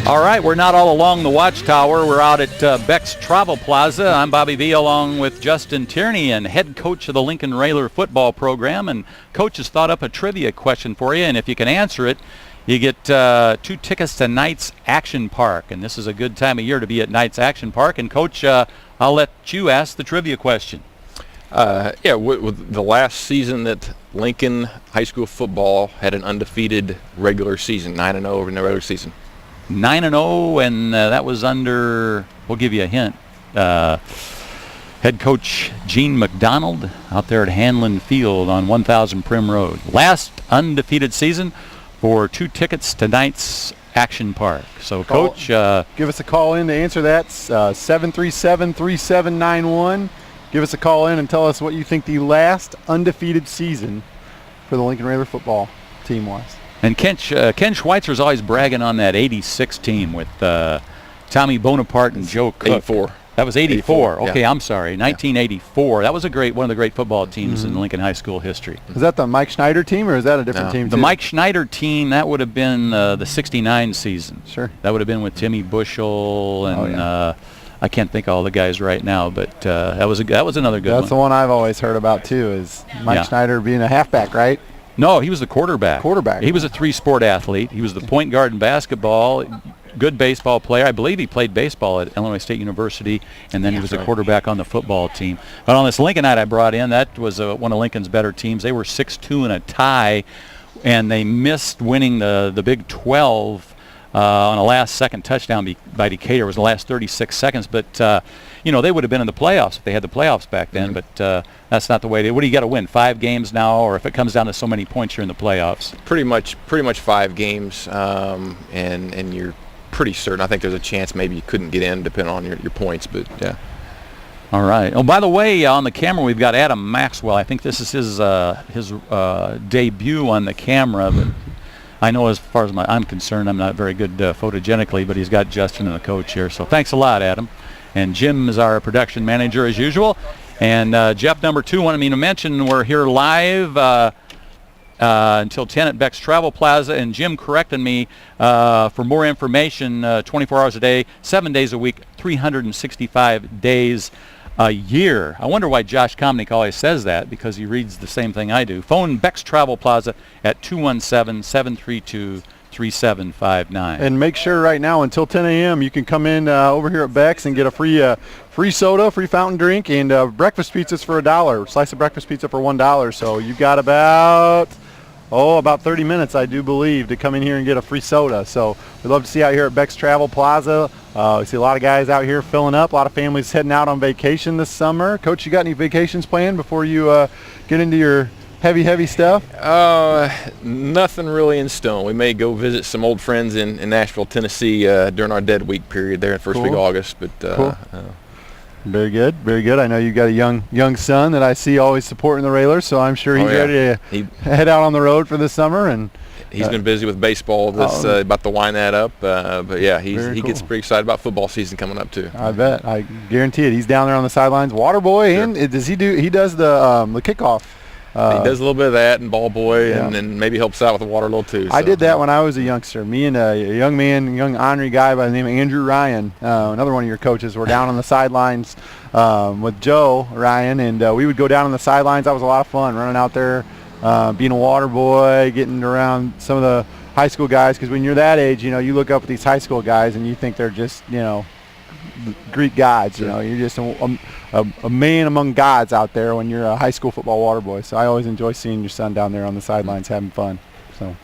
All right, we're not all along the Watchtower. We're out at Beck's Travel Plaza. I'm Bobby V along with Justin Tierney, and head coach of the Lincoln Railer football program. And Coach has thought up a trivia question for you, and if you can answer it, you get 2 tickets to Knights Action Park. And this is a good time of year to be at Knights Action Park. And Coach, I'll let you ask the trivia question. With the last season that Lincoln High School football had an undefeated regular season, 9-0 in the regular season. 9-0, and that was under, we'll give you a hint, head coach Gene McDonald out there at Hanlon Field on 1000 Prim Road. Last undefeated season for 2 tickets to Knights Action Park. So, Coach, give us a call in to answer that, 737-3791. Give us a call in and tell us what you think the last undefeated season for the Lincoln Railer football team was. And Ken Schweitzer's always bragging on that 86 team with Tommy Bonaparte and Joe Cook. 84. That was 84. Okay, yeah. I'm sorry. 1984. That was one of the great football teams in Lincoln High School history. Is that the Mike Schneider team, or is that a different team? The Mike Schneider team, that would have been the 69 season. Sure. That would have been with Timmy Bushel and I can't think of all the guys right now, but that was another good one. That's the one I've always heard about too, is Mike Schneider being a halfback, right? No, he was the quarterback. He was a 3-sport athlete. He was the point guard in basketball, good baseball player. I believe he played baseball at Illinois State University, and then he was a quarterback on the football team. But on this Lincolnite I brought in, that was one of Lincoln's better teams. They were 6-2 in a tie, and they missed winning the Big 12 on a last-second touchdown by Decatur. It was the last 36 seconds, but they would have been in the playoffs if they had the playoffs back then. But that's not the way. What do you got to win? 5 games now, or if it comes down to so many points, you're in the playoffs. Pretty much 5 games, and you're pretty certain. I think there's a chance maybe you couldn't get in depending on your points, but yeah. All right. Oh, by the way, on the camera we've got Adam Maxwell. I think this is his debut on the camera, but I know as far as I'm concerned, I'm not very good photogenically, but he's got Justin and the coach here. So thanks a lot, Adam. And Jim is our production manager as usual. And Jeff, number 2, wanted me to mention we're here live until 10 at Beck's Travel Plaza. And Jim corrected me for more information, 24 hours a day, 7 days a week, 365 days a year. I wonder why Josh Komnick always says that, because he reads the same thing I do. Phone Beck's Travel Plaza at 217-732-3759. And make sure right now until 10 a.m. you can come in over here at Beck's and get a free soda, free fountain drink, and breakfast pizzas for $1. Slice of breakfast pizza for $1. So you've got about 30 minutes, I do believe, to come in here and get a free soda. So we'd love to see you out here at Beck's Travel Plaza. We see a lot of guys out here filling up, a lot of families heading out on vacation this summer. Coach, you got any vacations planned before you get into your heavy stuff? Nothing really in stone. We may go visit some old friends in Nashville, Tennessee during our dead week period there in the first week of August. But cool. Very good, very good. I know you've got a young son that I see always supporting the Railers, so I'm sure he's ready to head out on the road for this summer. And he's been busy with baseball. About to wind that up. But yeah, he gets pretty excited about football season coming up too. I bet. I guarantee it. He's down there on the sidelines, water boy, and does he does the kickoff. He does a little bit of that and ball boy, and maybe helps out with the water a little too. So. I did that when I was a youngster. Me and a young ornery guy by the name of Andrew Ryan, another one of your coaches, were down on the sidelines with Joe Ryan, and we would go down on the sidelines. That was a lot of fun, running out there, being a water boy, getting around some of the high school guys, because when you're that age, you look up at these high school guys and you think they're just, Greek gods. You're just a man among gods out there when you're a high school football water boy. So I always enjoy seeing your son down there on the sidelines having fun. So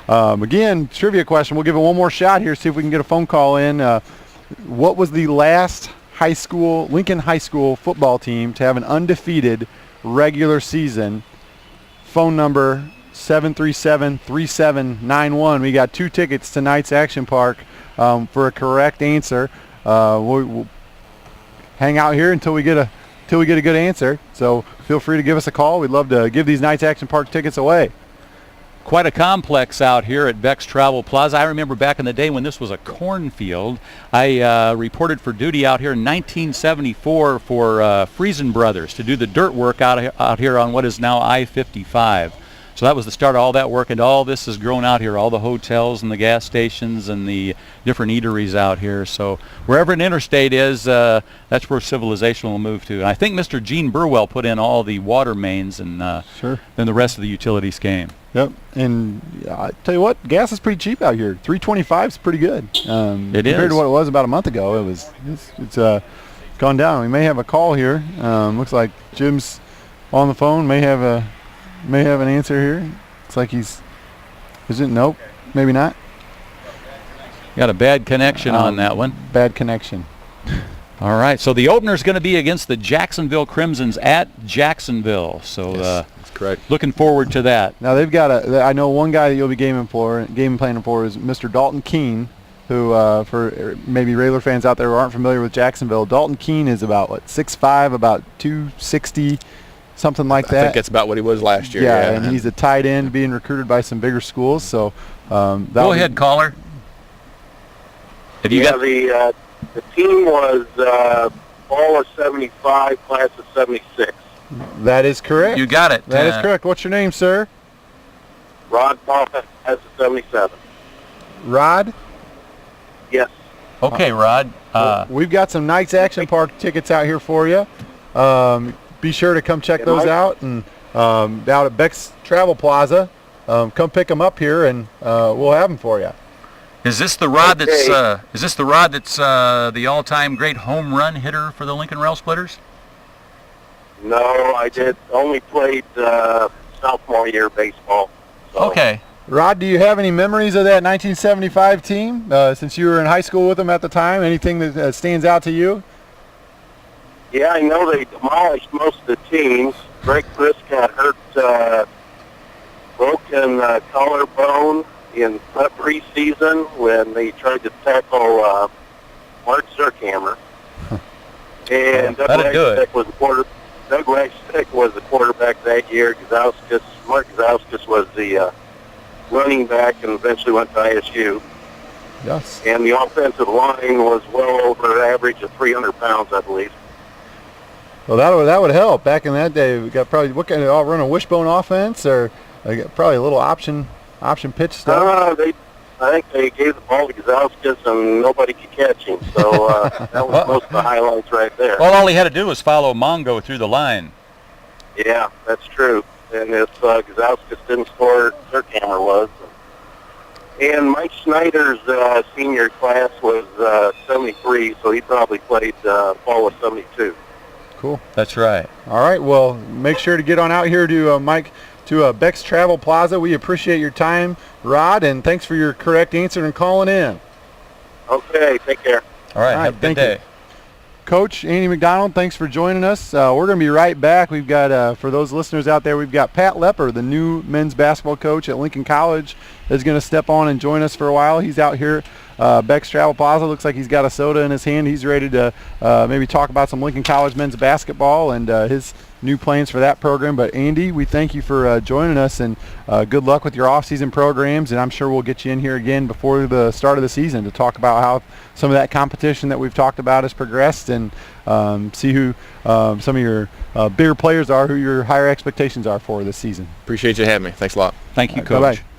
again, trivia question. We'll give it one more shot here, see if we can get a phone call in. What was the last Lincoln High School football team to have an undefeated regular season? Phone number 737-3791. We got 2 tickets to Knights Action Park for a correct answer. We'll hang out here until we get a good answer. So feel free to give us a call. We'd love to give these Knights Action Park tickets away. Quite a complex out here at Beck's Travel Plaza. I remember back in the day when this was a cornfield. I reported for duty out here in 1974 for Friesen Brothers to do the dirt work out here on what is now I-55. So that was the start of all that work, and all this has grown out here, all the hotels and the gas stations and the different eateries out here. So wherever an interstate is, that's where civilization will move to. And I think Mr. Gene Burwell put in all the water mains, and Sure. then the rest of the utilities came. Yep, and I tell you what, gas is pretty cheap out here. $3.25 is pretty good. It compared is. to what it was about a month ago. It's gone down. We may have a call here. Looks like Jim's on the phone. May have an answer here. Looks like is it? Nope, maybe not. Got a bad connection on that one. Bad connection. All right, so the opener is going to be against the Jacksonville Crimsons at Jacksonville. So That's correct. looking forward to that. Now they've got I know one guy that you'll be game planning for is Mr. Dalton Keene, who for maybe regular fans out there who aren't familiar with Jacksonville, Dalton Keene is about 6'5", about 260, something like that. I think that's about what he was last year. Yeah, and he's a tight end being recruited by some bigger schools. So Go ahead, caller. Have you got the team was fall of 75, class of 76. That is correct. You got it. That is correct. What's your name, sir? Rod Buffett has a 77. Rod? Yes. Okay, Rod. We've got some Knights Action Park tickets out here for you. Be sure to come check those out, and out at Beck's Travel Plaza. Come pick them up here, and we'll have them for you. Is this the Rod Okay. that's the all-time great home run hitter for the Lincoln Rail Splitters? No, I only played sophomore year baseball. So. Okay. Rod, do you have any memories of that 1975 team since you were in high school with them at the time? Anything that stands out to you? Yeah, I know they demolished most of the teams. Greg Chris got hurt, broken collarbone in preseason when they tried to tackle Mark Zerkhammer. And Doug Wagstick was the quarterback that year. Mark Gazauskas was the running back and eventually went to ISU. Yes. And the offensive line was well over average of 300 pounds, I believe. Well, that would help. Back in that day, we got probably what kind of run a wishbone offense, or probably a little option pitch stuff. I think they gave the ball to Gazauskas and nobody could catch him. So that was most of the highlights right there. Well, all he had to do was follow Mongo through the line. Yeah, that's true. And if Gazauskas didn't score, Zerkhammer was. And Mike Schneider's senior class was 73, so he probably played fall of 72. Cool. That's right. All right. Well, make sure to get on out here to Beck's Travel Plaza. We appreciate your time, Rod, and thanks for your correct answer and calling in. Okay, take care. All right. All right, Have a good thank you. day. Coach Andy McDonald, thanks for joining us. We're going to be right back. We've got, for those listeners out there, we've got Pat Lepper, the new men's basketball coach at Lincoln College, is going to step on and join us for a while. He's out here Beck's Travel Plaza. Looks like he's got a soda in his hand. He's ready to maybe talk about some Lincoln College men's basketball and his new plans for that program. But Andy, we thank you for joining us, and good luck with your off-season programs, and I'm sure we'll get you in here again before the start of the season to talk about how some of that competition that we've talked about has progressed, and see who some of your bigger players are, who your higher expectations are for this season. Appreciate you having me. Thanks a lot. Thank you, All Coach. right, bye-bye.